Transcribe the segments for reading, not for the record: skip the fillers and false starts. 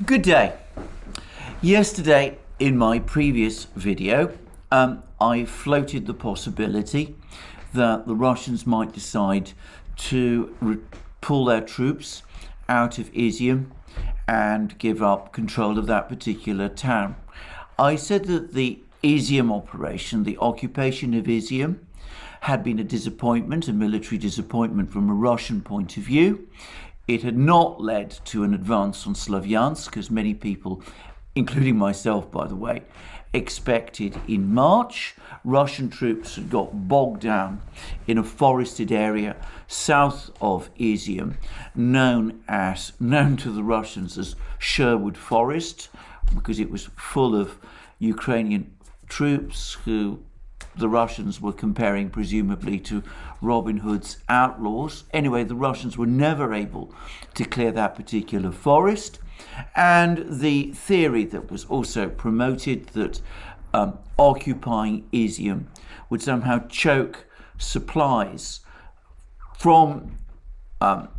Good day. Yesterday, in my previous video, I floated the possibility that the Russians might decide to pull their troops out of Izyum and give up control of that particular town. I said that the Izyum operation, the occupation of Izyum, had been a disappointment, a military disappointment from a Russian point of view. It had not led to an advance on Slavyansk, as many people, including myself, by the way, expected in March. Russian troops had got bogged down in a forested area south of Izyum, known to the Russians as Sherwood Forest, because it was full of Ukrainian troops who the Russians were comparing presumably to Robin Hood's outlaws. Anyway, the Russians were never able to clear that particular forest. And the theory that was also promoted that occupying Izyum would somehow choke supplies from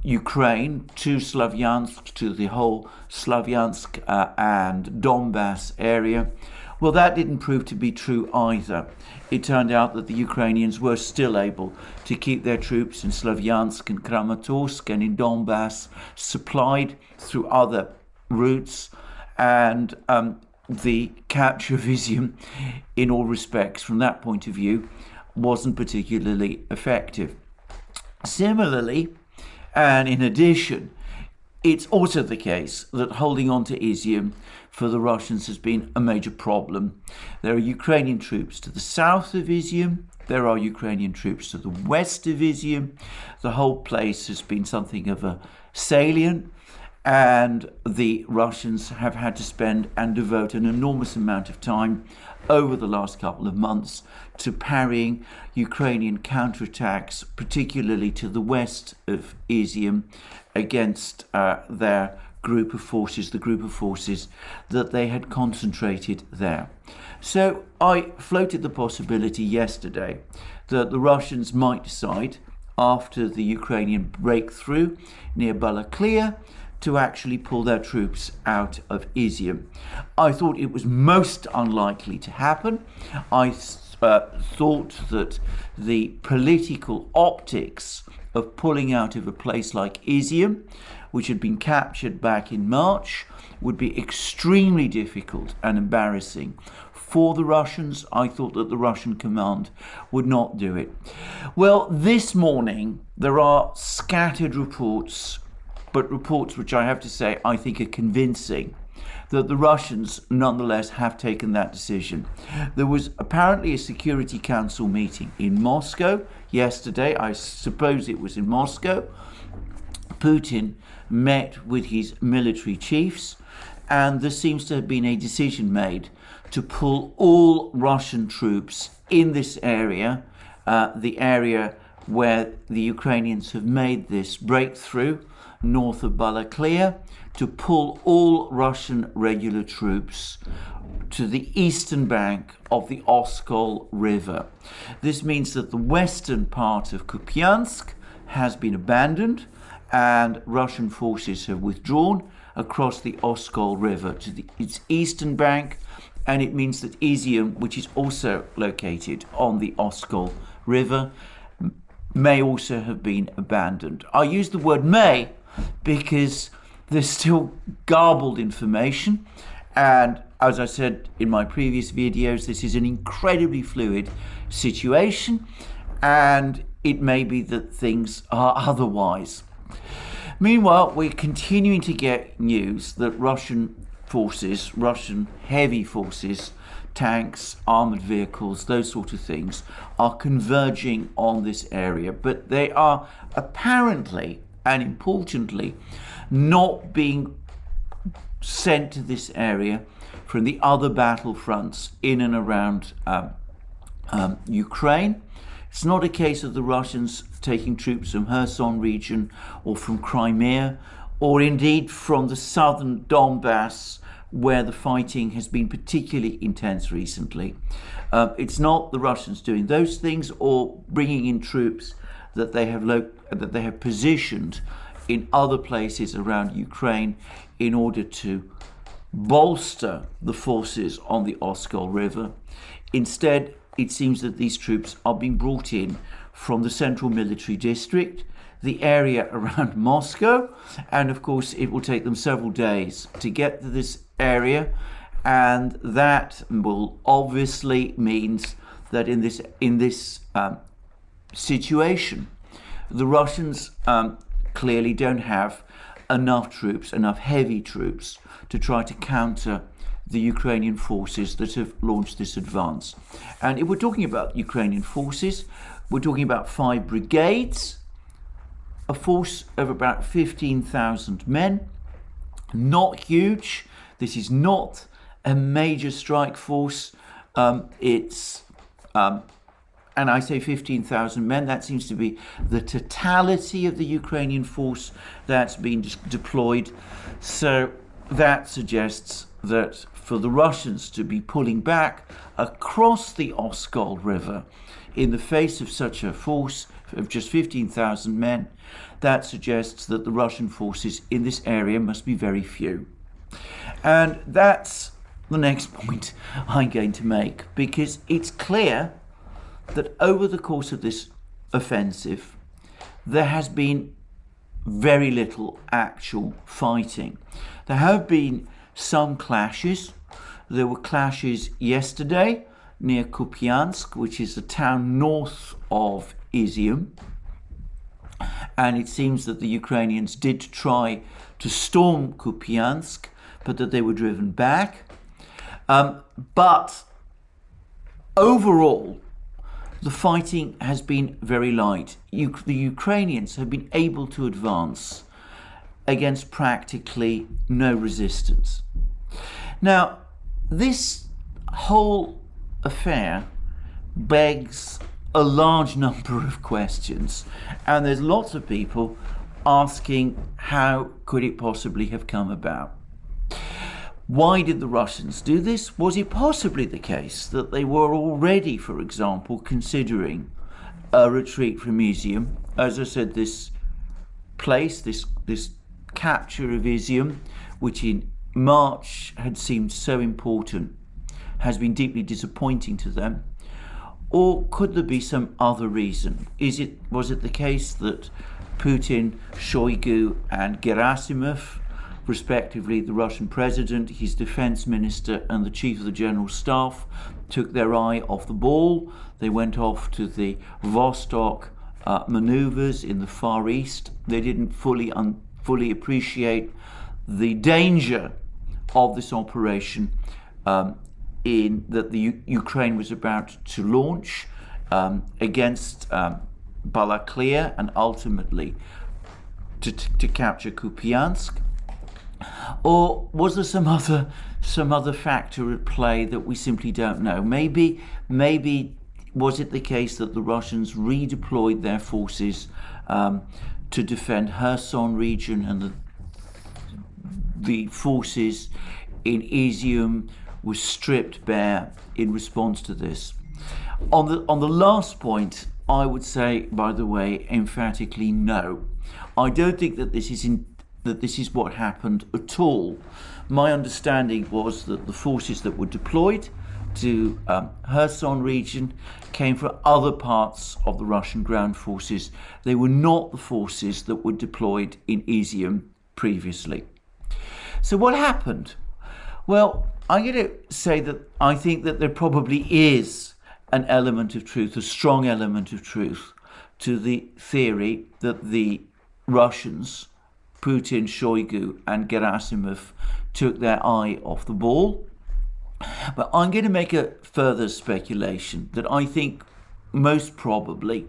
Ukraine to Slavyansk, to the whole Slavyansk and Donbass area. Well, that didn't prove to be true either. It turned out that the Ukrainians were still able to keep their troops in Slavyansk and Kramatorsk and in Donbass supplied through other routes, and the capture of Izyum, in all respects, from that point of view, wasn't particularly effective. Similarly, and in addition, it's also the case that holding on to Izyum for the Russians has been a major problem. There are Ukrainian troops to the south of Izyum. There are Ukrainian troops to the west of Izyum. The whole place has been something of a salient, and the Russians have had to spend and devote an enormous amount of time over the last couple of months to parrying Ukrainian counterattacks, particularly to the west of Izyum, against their group of forces, the group of forces that they had concentrated there. So I floated the possibility yesterday that the Russians might decide, after the Ukrainian breakthrough near Balaklia, to actually pull their troops out of Izyum. I thought it was most unlikely to happen. I thought that the political optics of pulling out of a place like Izyum, which had been captured back in March, would be extremely difficult and embarrassing for the Russians. I thought that the Russian command would not do it. Well, this morning there are scattered reports, but reports which I have to say I think are convincing, that the Russians nonetheless have taken that decision. There was apparently a Security Council meeting in Moscow yesterday. I suppose it was in Moscow. Putin met with his military chiefs, and there seems to have been a decision made to pull all Russian troops in this area, the area where the Ukrainians have made this breakthrough north of Balaklia, to pull all Russian regular troops to the eastern bank of the Oskol River. This means that the western part of Kupiansk has been abandoned, and Russian forces have withdrawn across the Oskol River to its eastern bank, and it means that Izyum, which is also located on the Oskol River, may also have been abandoned. I use the word may because there's still garbled information, and as I said in my previous videos, this is an incredibly fluid situation, and it may be that things are otherwise. Meanwhile, we're continuing to get news that Russian forces, Russian heavy forces, tanks, armoured vehicles, those sort of things, are converging on this area, but they are apparently and importantly not being sent to this area from the other battlefronts in and around Ukraine. It's not a case of the Russians taking troops from Kherson region or from Crimea, or indeed from the southern Donbass, where the fighting has been particularly intense recently. It's not the Russians doing those things or bringing in troops that they have positioned in other places around Ukraine in order to bolster the forces on the Oskol River. Instead, it seems that these troops are being brought in from the central military district, the area around Moscow, and of course it will take them several days to get to this area, and that will obviously means that in this situation, the Russians clearly don't have enough troops, enough heavy troops, to try to counter the Ukrainian forces that have launched this advance. And if we're talking about Ukrainian forces, we're talking about 5 brigades, a force of about 15,000 men. Not huge. This is not a major strike force. And I say 15,000 men, that seems to be the totality of the Ukrainian force that's been deployed. So that suggests that for the Russians to be pulling back across the Oskol River in the face of such a force of just 15,000 men, that suggests that the Russian forces in this area must be very few. And that's the next point I'm going to make, because it's clear that over the course of this offensive, there has been very little actual fighting. There have been some clashes. There were clashes yesterday near Kupiansk, which is a town north of Izyum. And it seems that the Ukrainians did try to storm Kupiansk, but that they were driven back. But overall, the fighting has been very light. The Ukrainians have been able to advance against practically no resistance. Now, this whole affair begs a large number of questions, and there's lots of people asking how could it possibly have come about? Why did the Russians do this? Was it possibly the case that they were already, for example, considering a retreat from Izyum? As I said, this place, this capture of Izyum, which in March had seemed so important, has been deeply disappointing to them. Or could there be some other reason? Was it the case that Putin, Shoigu and Gerasimov, respectively the Russian president, his defense minister and the chief of the general staff, took their eye off the ball? They went off to the Vostok maneuvers in the Far East. They didn't fully appreciate the danger of this operation in that the Ukraine was about to launch against Balaklia and ultimately to capture Kupiansk. Or was there some other factor at play that we simply don't know? Maybe was it the case that the Russians redeployed their forces to defend Kherson region, and the forces in Izyum were stripped bare in response to this? On the last point, I would say, by the way, emphatically no. I don't think that this is what happened at all. My understanding was that the forces that were deployed to Kherson region came from other parts of the Russian ground forces. They were not the forces that were deployed in Izyum previously. So what happened? Well, I'm going to say that I think that there probably is an element of truth, a strong element of truth, to the theory that the Russians, Putin, Shoigu and Gerasimov, took their eye off the ball. But I'm going to make a further speculation that I think most probably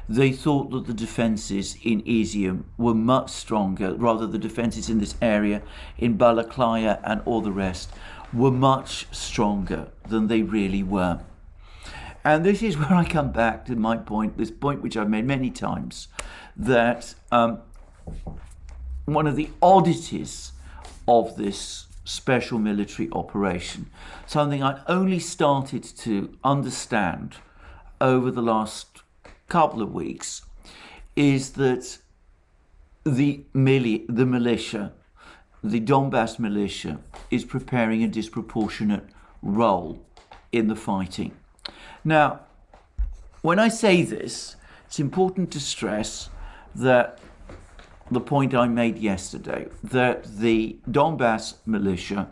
they thought that the defences in Izyum were much stronger, rather the defences in this area, in Balaklia and all the rest, were much stronger than they really were. And this is where I come back to my point, this point which I've made many times, that one of the oddities of this special military operation, something I only started to understand over the last couple of weeks, is that the militia, the Donbass militia, is preparing a disproportionate role in the fighting. Now, when I say this, it's important to stress that the point I made yesterday, that the Donbass militia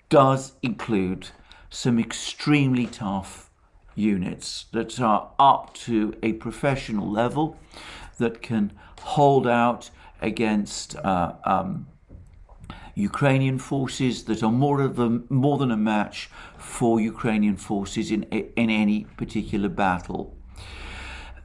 does include some extremely tough units that are up to a professional level, that can hold out against Ukrainian forces, that are more than a match for Ukrainian forces in any particular battle.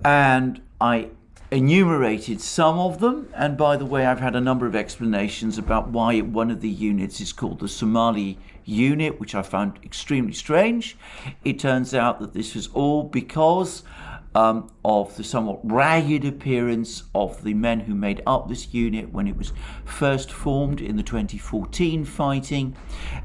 And I enumerated some of them, and by the way, I've had a number of explanations about why one of the units is called the Somali unit, which I found extremely strange. It turns out that this was all because of the somewhat ragged appearance of the men who made up this unit when it was first formed in the 2014 fighting,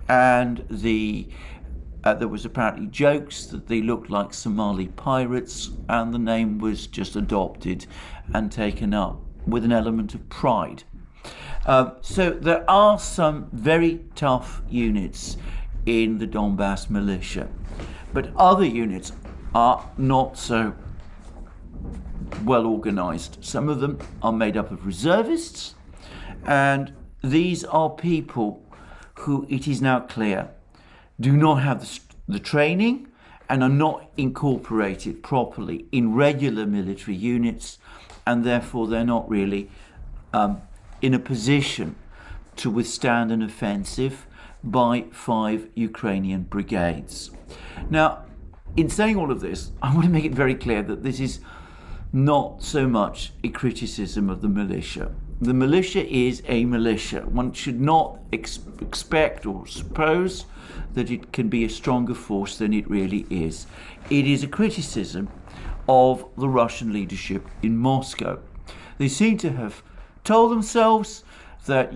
and there was apparently jokes that they looked like Somali pirates, and the name was just adopted and taken up with an element of pride. So there are some very tough units in the Donbass militia, but other units are not so well organized. Some of them are made up of reservists, and these are people who, it is now clear, do not have the training and are not incorporated properly in regular military units, and therefore they're not really in a position to withstand an offensive by 5 Ukrainian brigades. Now, in saying all of this, I want to make it very clear that this is not so much a criticism of the militia. The militia is a militia. One should not expect or suppose that it can be a stronger force than it really is. It is a criticism of the Russian leadership in Moscow. They seem to have told themselves that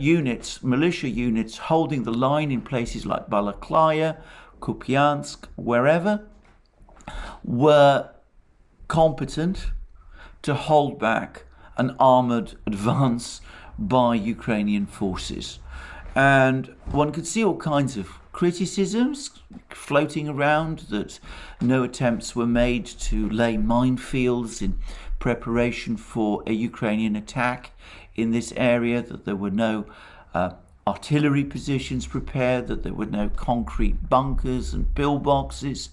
militia units holding the line in places like Balaklia, Kupiansk, wherever, were competent to hold back an armoured advance by Ukrainian forces. And one could see all kinds of criticisms floating around, that no attempts were made to lay minefields in preparation for a Ukrainian attack in this area, that there were no artillery positions prepared, that there were no concrete bunkers and pillboxes.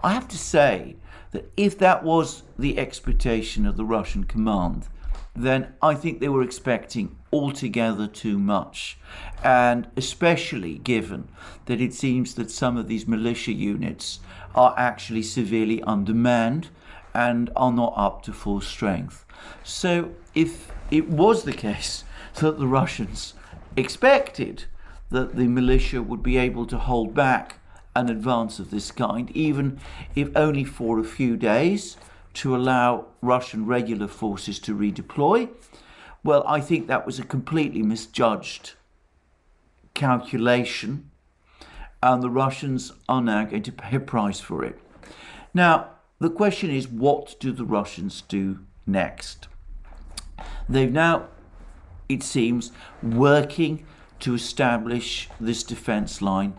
I have to say that if that was the expectation of the Russian command, then I think they were expecting altogether too much, and especially given that it seems that some of these militia units are actually severely undermanned and are not up to full strength. So if it was the case that the Russians expected that the militia would be able to hold back an advance of this kind, even if only for a few days, to allow Russian regular forces to redeploy, well, I think that was a completely misjudged calculation, and the Russians are now going to pay a price for it. Now, the question is, what do the Russians do next? They've now, it seems, working to establish this defense line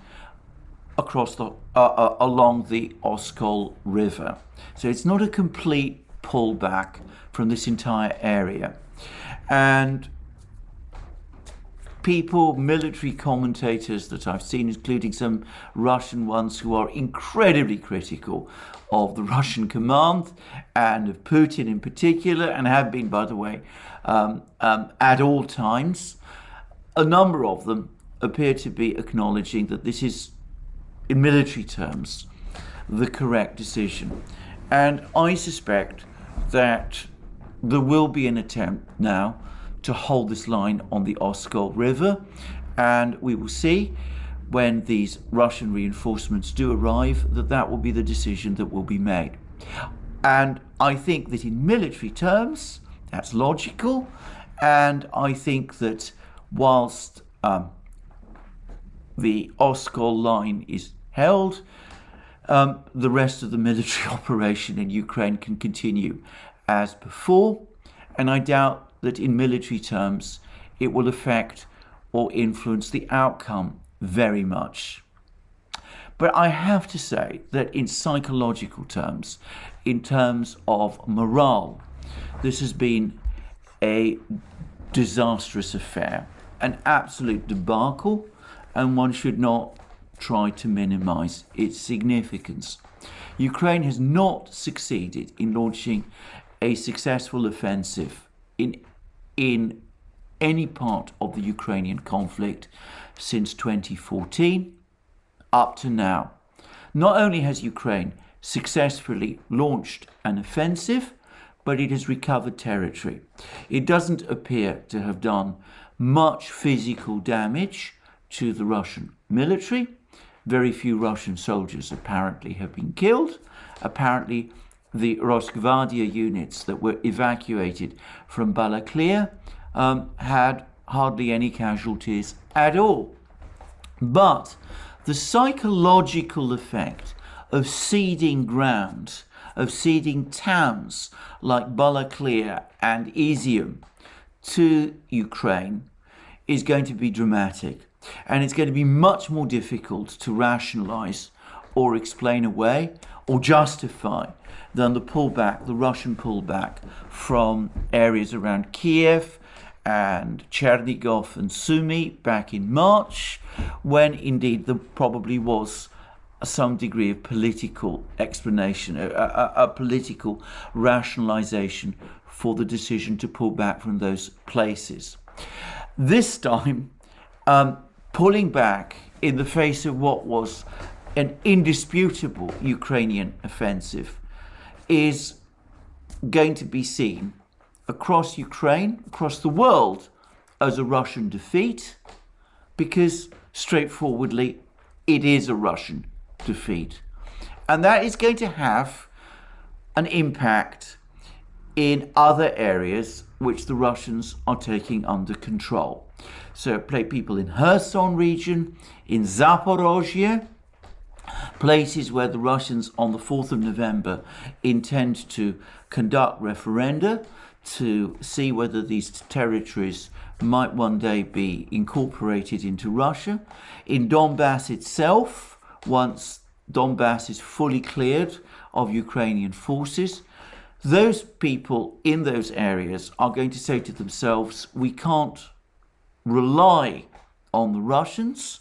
across along the Oskol River. So it's not a complete pullback from this entire area. And military commentators that I've seen, including some Russian ones who are incredibly critical of the Russian command and of Putin in particular, and have been, by the way, at all times, a number of them appear to be acknowledging that this is, in military terms, the correct decision. And I suspect that there will be an attempt now to hold this line on the Oskol River, and we will see when these Russian reinforcements do arrive that will be the decision that will be made. And I think that in military terms, that's logical, and I think that whilst the Oskol line is held, the rest of the military operation in Ukraine can continue as before, and I doubt that in military terms it will affect or influence the outcome very much. But I have to say that in psychological terms, in terms of morale, this has been a disastrous affair, an absolute debacle, and one should not try to minimize its significance. Ukraine has not succeeded in launching a successful offensive in any part of the Ukrainian conflict since 2014 up to now. Not only has Ukraine successfully launched an offensive, but it has recovered territory. It doesn't appear to have done much physical damage to the Russian military. Very few Russian soldiers apparently have been killed. Apparently, the Rosgvardia units that were evacuated from Balaklia had hardly any casualties at all. But the psychological effect of ceding ground, of ceding towns like Balaklia and Izyum to Ukraine is going to be dramatic. And it's going to be much more difficult to rationalize or explain away or justify than the pullback, the Russian pullback from areas around Kiev and Chernigov and Sumy back in March, when indeed there probably was some degree of political explanation, a political rationalization for the decision to pull back from those places. This time, pulling back in the face of what was an indisputable Ukrainian offensive is going to be seen across Ukraine, across the world, as a Russian defeat, because straightforwardly it is a Russian defeat. And that is going to have an impact in other areas which the Russians are taking under control. So people in Kherson region, in Zaporozhye, places where the Russians on the 4th of November intend to conduct referenda to see whether these territories might one day be incorporated into Russia. In Donbass itself, once Donbass is fully cleared of Ukrainian forces, those people in those areas are going to say to themselves, we can't rely on the Russians.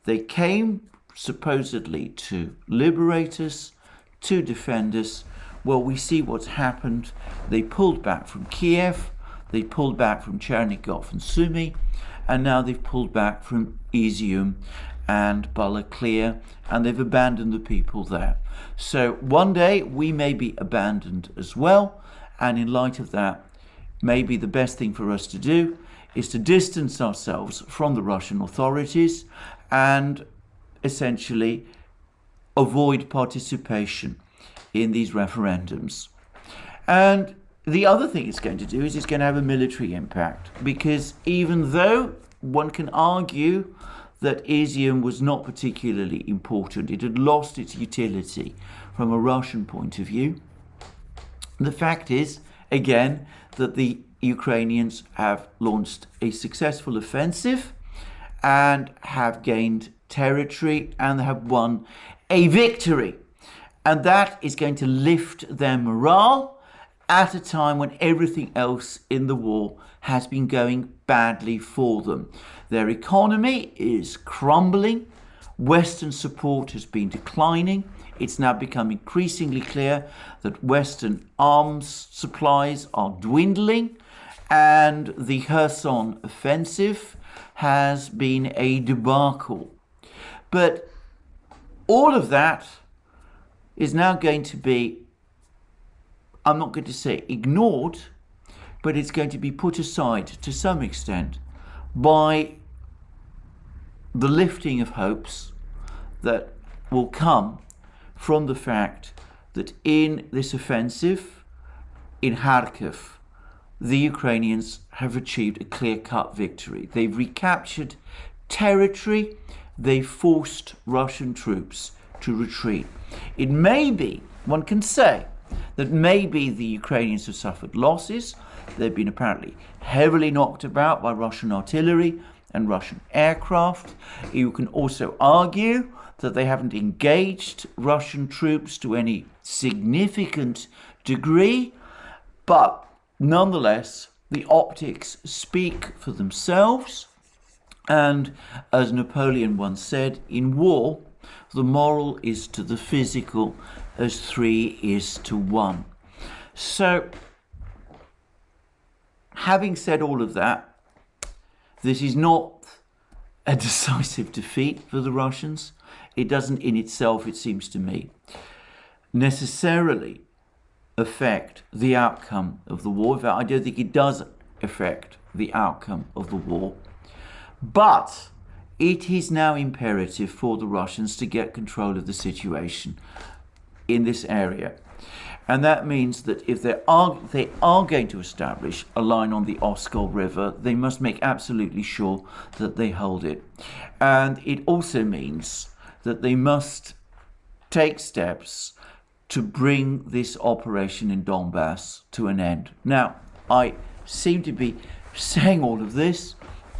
They came supposedly to liberate us, to defend us. Well, we see what's happened. They pulled back from Kiev, they pulled back from Chernigov and Sumy, and now they've pulled back from Izyum and Balaklia, and they've abandoned the people there. So one day we may be abandoned as well, and in light of that, maybe the best thing for us to do is to distance ourselves from the Russian authorities and essentially avoid participation in these referendums. And the other thing it's going to do is it's going to have a military impact, because even though one can argue that Izyum was not particularly important, it had lost its utility from a Russian point of view, the fact is, again, that the Ukrainians have launched a successful offensive and have gained territory and have won a victory. And that is going to lift their morale at a time when everything else in the war has been going badly for them. Their economy is crumbling. Western support has been declining. It's now become increasingly clear that Western arms supplies are dwindling, and the Kherson offensive has been a debacle. But all of that is now going to be, I'm not going to say ignored, but it's going to be put aside to some extent by the lifting of hopes that will come from the fact that in this offensive in Kharkiv, the Ukrainians have achieved a clear-cut victory. They've recaptured territory. They forced Russian troops to retreat. It may be, one can say, that maybe the Ukrainians have suffered losses, They've been apparently heavily knocked about by Russian artillery and Russian aircraft. You can also argue that they haven't engaged Russian troops to any significant degree, but nonetheless, the optics speak for themselves. And as Napoleon once said, in war, the moral is to the physical as 3 is to 1. So, having said all of that, this is not a decisive defeat for the Russians. It doesn't in itself, it seems to me, necessarily affect the outcome of the war. In fact, I don't think it does affect the outcome of the war. But it is now imperative for the Russians to get control of the situation in this area. And that means that if they are going to establish a line on the Oskol River, they must make absolutely sure that they hold it. And it also means that they must take steps to bring this operation in Donbass to an end. Now, I seem to be saying all of this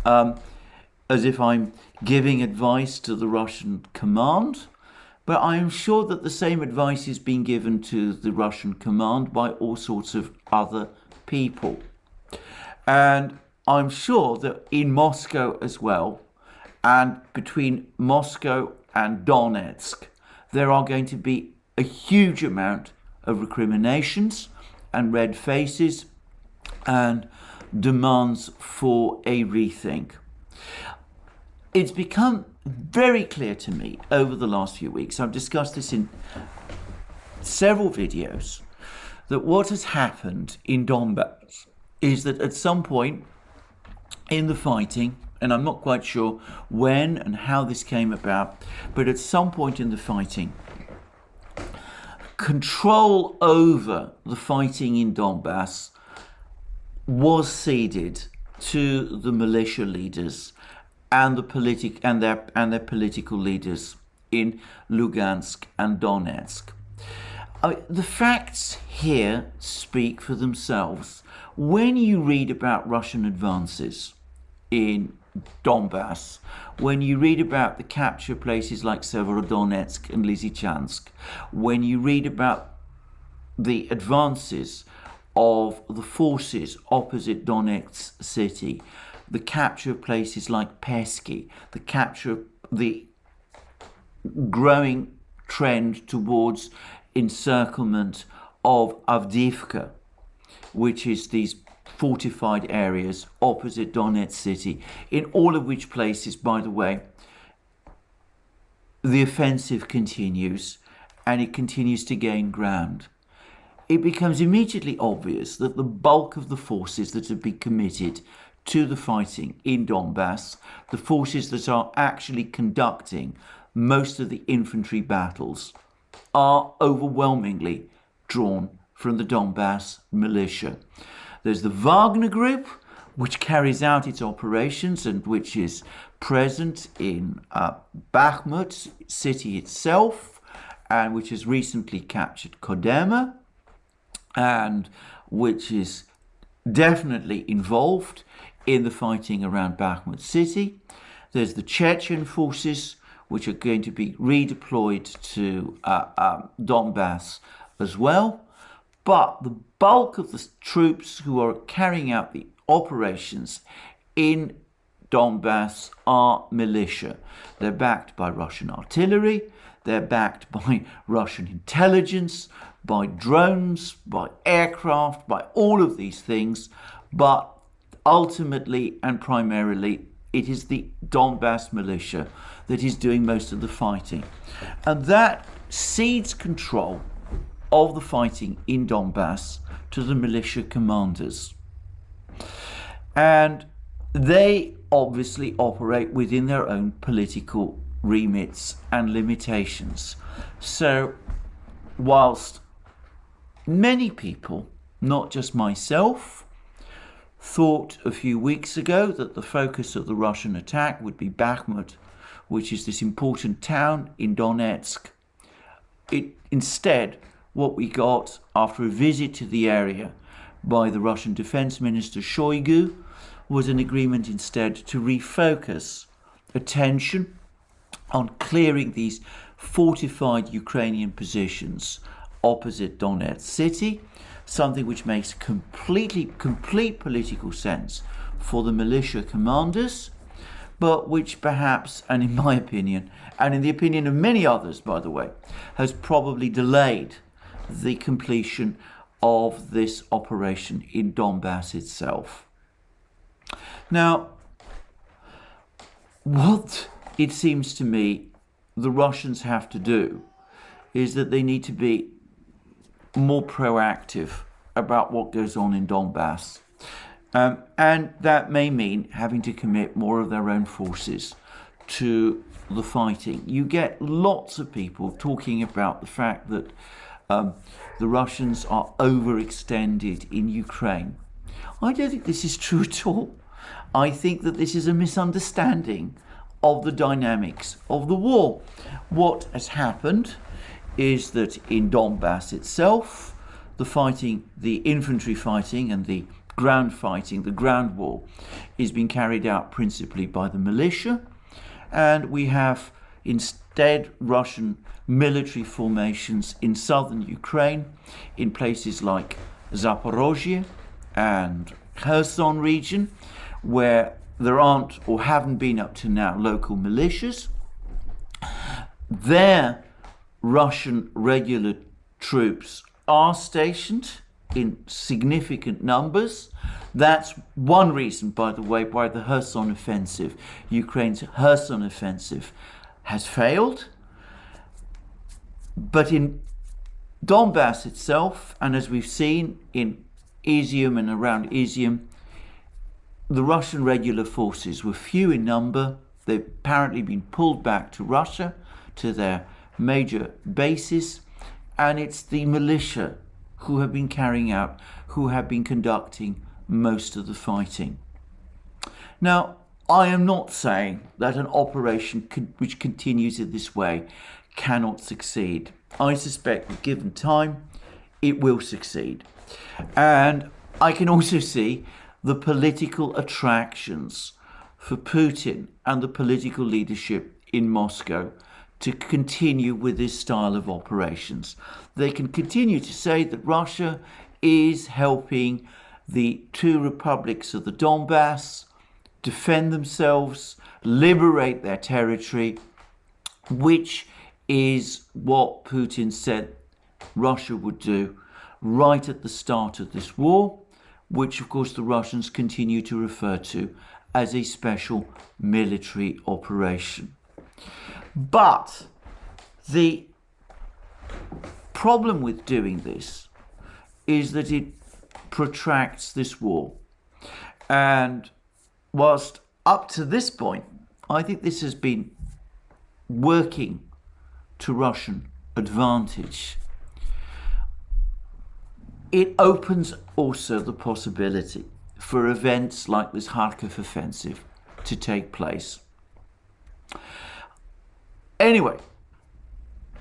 as if I'm giving advice to the Russian command, but I am sure that the same advice is being given to the Russian command by all sorts of other people. And I'm sure that in Moscow as well, and between Moscow and Donetsk, there are going to be a huge amount of recriminations and red faces and demands for a rethink. It's become very clear to me over the last few weeks, I've discussed this in several videos, that what has happened in Donbass is that at some point in the fighting, and I'm not quite sure when and how this came about, but at some point in the fighting, control over the fighting in Donbass was ceded to the militia leaders and their political leaders in Lugansk and Donetsk. The facts here speak for themselves. When you read about Russian advances in Donbass, when you read about the capture of places like Severodonetsk and Lysychansk, when you read about the advances of the forces opposite Donetsk city, the capture of places like Pesky, the capture of the growing trend towards encirclement of Avdiivka, which is these fortified areas opposite Donetsk city, in all of which places, by the way, the offensive continues and it continues to gain ground. It becomes immediately obvious that the bulk of the forces that have been committed to the fighting in Donbass, the forces that are actually conducting most of the infantry battles, are overwhelmingly drawn from the Donbass militia. There's the Wagner Group, which carries out its operations and which is present in Bakhmut city itself, and which has recently captured Kodyma, and which is definitely involved in the fighting around Bakhmut city. There's the Chechen forces, which are going to be redeployed to Donbass as well. But the bulk of the troops who are carrying out the operations in Donbass are militia. They're backed by Russian artillery, they're backed by Russian intelligence, by drones, by aircraft, by all of these things, but ultimately and primarily it is the Donbass militia that is doing most of the fighting. And that cedes control of the fighting in Donbass to the militia commanders. And they obviously operate within their own political remits and limitations. So whilst many people, not just myself, thought a few weeks ago that the focus of the Russian attack would be Bakhmut, which is this important town in Donetsk, instead, what we got after a visit to the area by the Russian Defense Minister Shoigu was an agreement instead to refocus attention on clearing these fortified Ukrainian positions opposite Donetsk city, something which makes complete political sense for the militia commanders, but which perhaps, and in my opinion, and in the opinion of many others, by the way, has probably delayed the completion of this operation in Donbass itself. Now, what it seems to me the Russians have to do is that they need to be more proactive about what goes on in Donbass. And that may mean having to commit more of their own forces to the fighting. You get lots of people talking about the fact that the Russians are overextended in Ukraine. I don't think this is true at all. I think that this is a misunderstanding of the dynamics of the war. What has happened is that in Donbass itself, the fighting, the infantry fighting and the ground fighting, the ground war, is being carried out principally by the militia, and we have instead Russian military formations in southern Ukraine, in places like Zaporozhye and Kherson region, where there aren't or haven't been up to now local militias. There, Russian regular troops are stationed in significant numbers. That's one reason, by the way, why the Kherson offensive, Ukraine's Kherson offensive, has failed. But in Donbass itself, and as we've seen in Izyum and around Izyum, the Russian regular forces were few in number. They've apparently been pulled back to Russia, to their major bases, and it's the militia who have been conducting most of the fighting. Now, I am not saying that an operation which continues in this way cannot succeed. I suspect that given time, it will succeed. And I can also see the political attractions for Putin and the political leadership in Moscow to continue with this style of operations. They can continue to say that Russia is helping the two republics of the Donbass defend themselves, liberate their territory, which is what Putin said Russia would do right at the start of this war, which of course the Russians continue to refer to as a special military operation. But the problem with doing this is that it protracts this war. And whilst up to this point, I think this has been working to Russian advantage, it opens also the possibility for events like this Kharkiv offensive to take place. Anyway,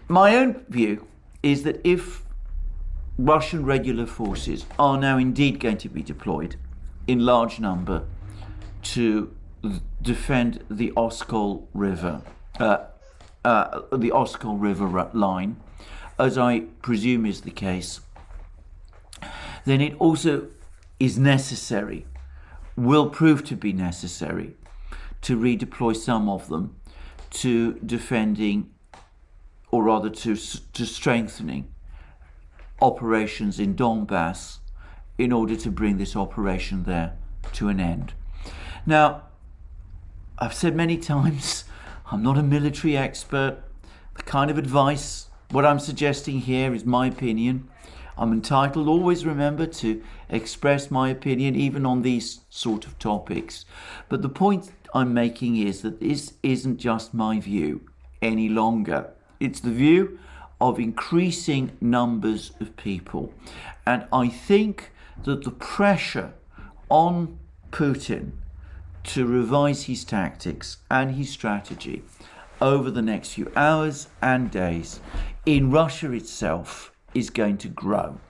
my own view is that if Russian regular forces are now indeed going to be deployed in large number to defend the Oskol River, line, as I presume is the case, then it also is necessary, will prove to be necessary, to redeploy some of them to defending, or rather to strengthening operations in Donbass in order to bring this operation there to an end. Now, I've said many times, I'm not a military expert. The kind of advice, what I'm suggesting here is my opinion. I'm entitled, always remember, to express my opinion, even on these sort of topics. But the point I'm making is that this isn't just my view any longer. It's the view of increasing numbers of people. And I think that the pressure on Putin to revise his tactics and his strategy over the next few hours and days in Russia itself is going to grow.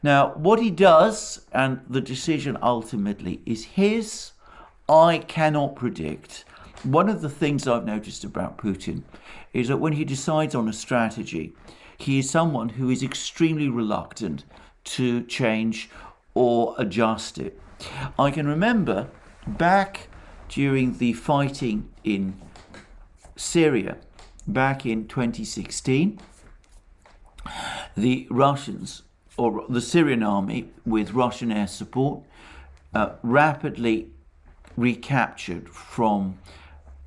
Now, what he does, and the decision ultimately is his, I cannot predict. One of the things I've noticed about Putin is that when he decides on a strategy, he is someone who is extremely reluctant to change or adjust it. I can remember back during the fighting in Syria, back in 2016, the Russians, or the Syrian army with Russian air support, rapidly recaptured from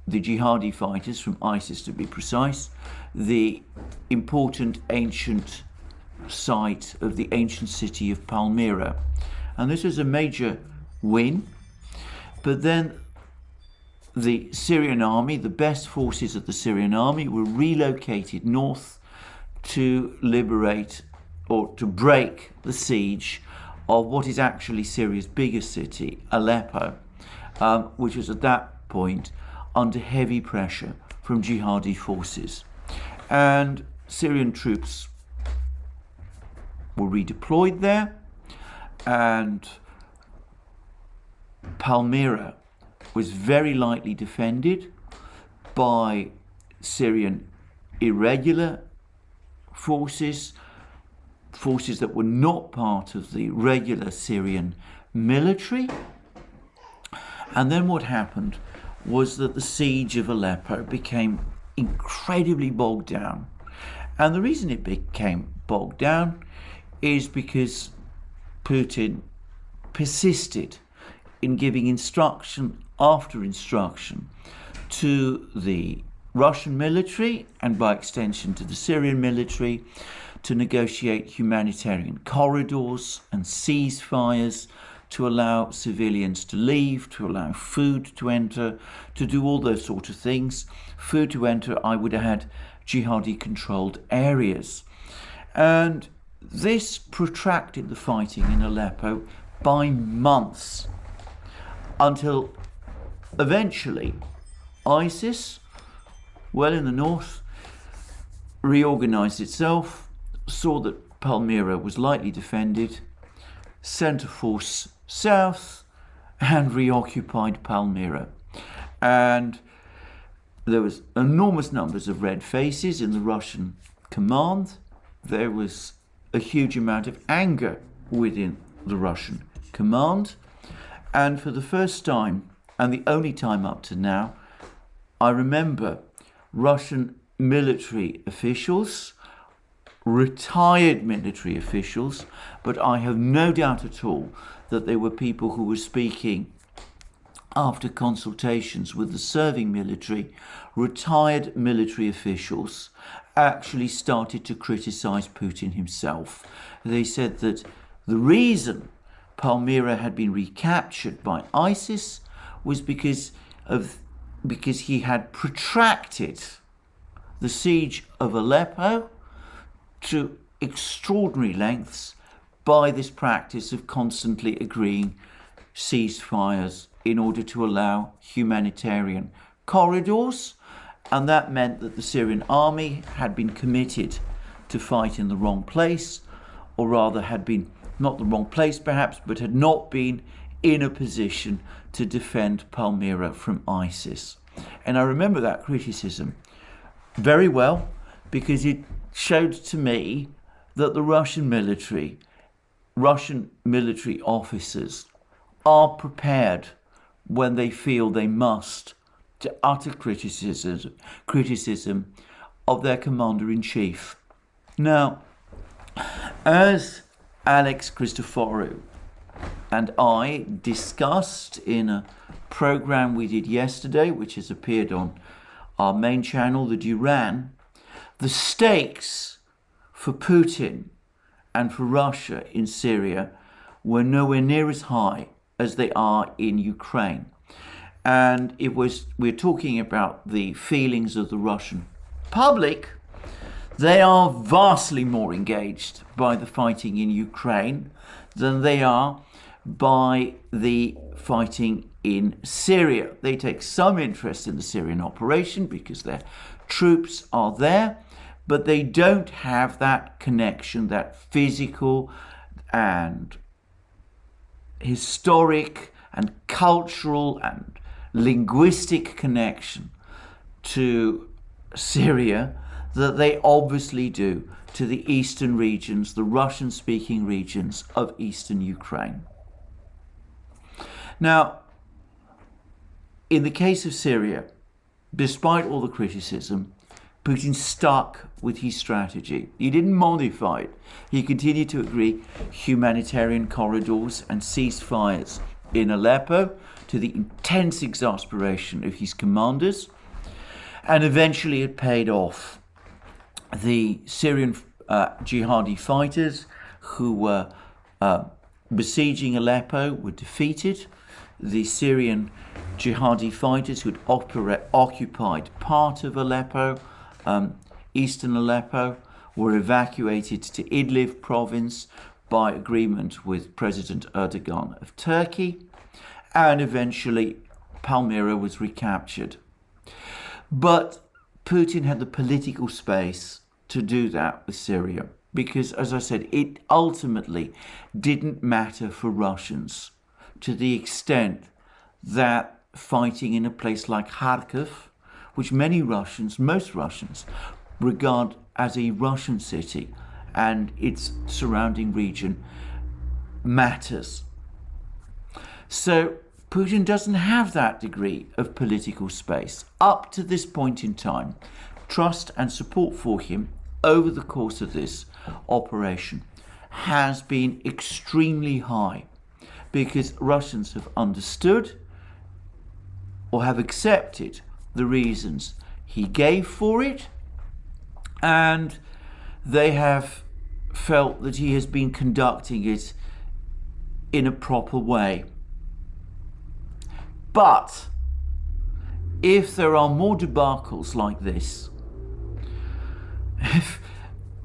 the jihadi fighters, from ISIS to be precise, the important ancient site of the ancient city of Palmyra. And this was a major win. But then the Syrian army, the best forces of the Syrian army, were relocated north to liberate or to break the siege of what is actually Syria's biggest city, Aleppo, which was at that point under heavy pressure from jihadi forces. And Syrian troops were redeployed there, and Palmyra was very lightly defended by Syrian irregular forces that were not part of the regular Syrian military. And then what happened was that the siege of Aleppo became incredibly bogged down. And the reason it became bogged down is because Putin persisted in giving instruction after instruction to the Russian military, and by extension to the Syrian military, to negotiate humanitarian corridors and ceasefires, to allow civilians to leave, to allow food to enter, to do all those sort of things. Food to enter, I would add, jihadi-controlled areas. And this protracted the fighting in Aleppo by months, until eventually ISIS, well in the north, reorganized itself, saw that Palmyra was lightly defended, sent a force south and reoccupied Palmyra. And there was enormous numbers of red faces in the Russian command. There was a huge amount of anger within the Russian command. And for the first time, and the only time up to now, I remember Russian military officials, retired military officials, but I have no doubt at all that they were people who were speaking after consultations with the serving military. Retired military officials actually started to criticize Putin himself. They said that the reason Palmyra had been recaptured by ISIS was because he had protracted the siege of Aleppo to extraordinary lengths by this practice of constantly agreeing ceasefires in order to allow humanitarian corridors. And that meant that the Syrian army had been committed to fight in the wrong place, or rather had been not the wrong place perhaps, but had not been in a position to defend Palmyra from ISIS. And I remember that criticism very well, because it showed to me that the Russian military officers are prepared when they feel they must to utter criticism of their commander-in-chief. Now, as Alex Christoforou and I discussed in a program we did yesterday, which has appeared on our main channel, the Duran, the stakes for Putin and for Russia in Syria were nowhere near as high as they are in Ukraine. And we're talking about the feelings of the Russian public. They are vastly more engaged by the fighting in Ukraine than they are by the fighting in Syria. They take some interest in the Syrian operation because their troops are there, but they don't have that connection, that physical and historic and cultural and linguistic connection to Syria that they obviously do to the eastern regions, the Russian-speaking regions of eastern Ukraine. Now, in the case of Syria, despite all the criticism, Putin stuck with his strategy. He didn't modify it. He continued to agree humanitarian corridors and ceasefires in Aleppo, to the intense exasperation of his commanders, and eventually it paid off. The Syrian jihadi fighters who were besieging Aleppo were defeated. The Syrian jihadi fighters who had occupied part of Aleppo, eastern Aleppo, were evacuated to Idlib province by agreement with President Erdogan of Turkey, and eventually Palmyra was recaptured. But Putin had the political space to do that with Syria because, as I said, it ultimately didn't matter for Russians to the extent that fighting in a place like Kharkiv, which most Russians, regard as a Russian city and its surrounding region, matters. So Putin doesn't have that degree of political space. Up to this point in time, trust and support for him over the course of this operation has been extremely high because Russians have understood or have accepted the reasons he gave for it, and they have felt that he has been conducting it in a proper way. But if there are more debacles like this, if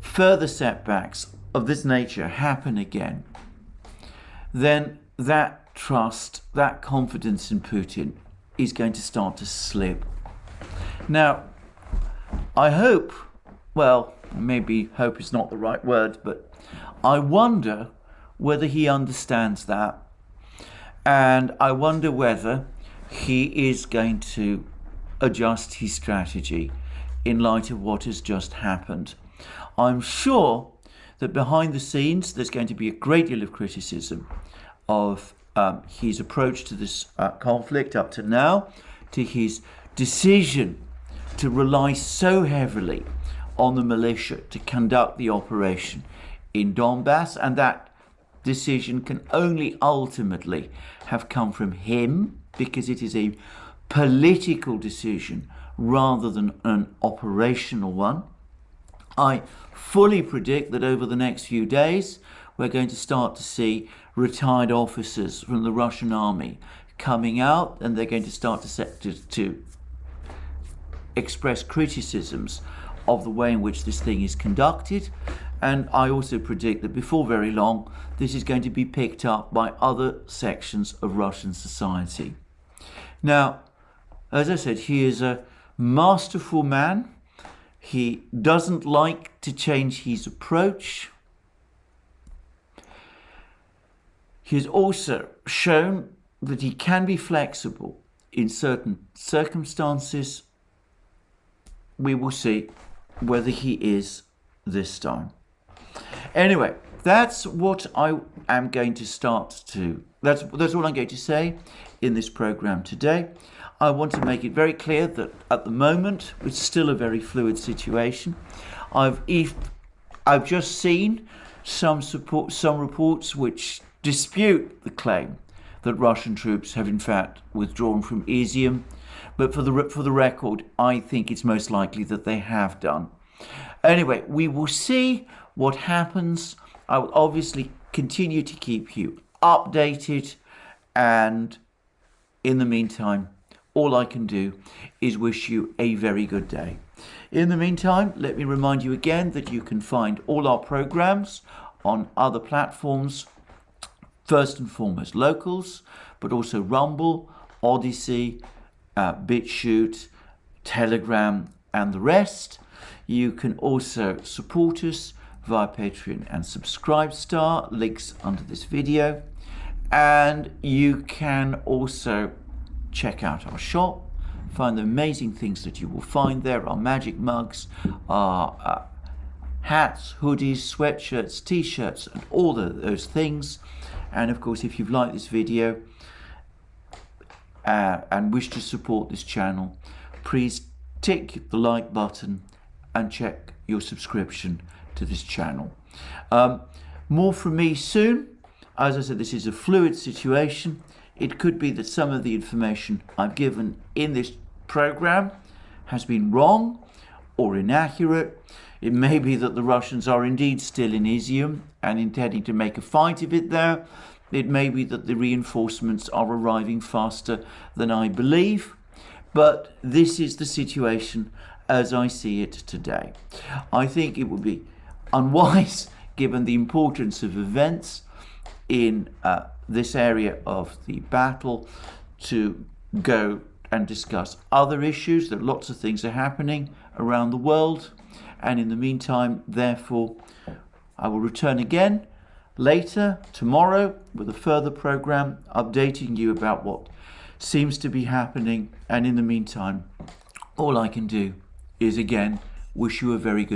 further setbacks of this nature happen again, then that trust, that confidence in Putin is going to start to slip. Now, I hope, well, maybe hope is not the right word, but I wonder whether he understands that. And I wonder whether he is going to adjust his strategy in light of what has just happened. I'm sure that behind the scenes there's going to be a great deal of criticism of his approach to this conflict up to now, to his decision to rely so heavily on the militia to conduct the operation in Donbass, and that decision can only ultimately have come from him because it is a political decision rather than an operational one. I fully predict that over the next few days we're going to start to see retired officers from the Russian army coming out, and they're going to start to express criticisms of the way in which this thing is conducted. And I also predict that before very long this is going to be picked up by other sections of Russian society. Now, as I said, he is a masterful man. He doesn't like to change his approach. He has also shown that he can be flexible in certain circumstances. We will see whether he is this time. Anyway, that's what I am going to that's all I'm going to say in this program today. I want to make it very clear that at the moment it's still a very fluid situation. I've just seen some reports which dispute the claim that Russian troops have in fact withdrawn from Izyum, but for the record, I think it's most likely that they have done. Anyway, we will see what happens. I will obviously continue to keep you updated, and in the meantime, all I can do is wish you a very good day. In the meantime, let me remind you again that you can find all our programs on other platforms, first and foremost Locals, but also Rumble, Odyssey, BitChute, Telegram, and the rest. You can also support us via Patreon and Subscribestar, links under this video. And you can also check out our shop, find the amazing things that you will find there, our magic mugs, our hats, hoodies, sweatshirts, t-shirts, and all those things. And of course, if you've liked this video and wish to support this channel, please tick the like button and check your subscription to this channel. More from me soon. As I said, this is a fluid situation. It could be that some of the information I've given in this program has been wrong or inaccurate. It may be that the Russians are indeed still in Izyum and intending to make a fight of it there. It may be that the reinforcements are arriving faster than I believe. But this is the situation as I see it today. I think it would be unwise, given the importance of events in this area of the battle, to go and discuss other issues. There are lots of things are happening around the world. And in the meantime, therefore, I will return again later, tomorrow, with a further program updating you about what seems to be happening. And in the meantime, all I can do is again wish you a very good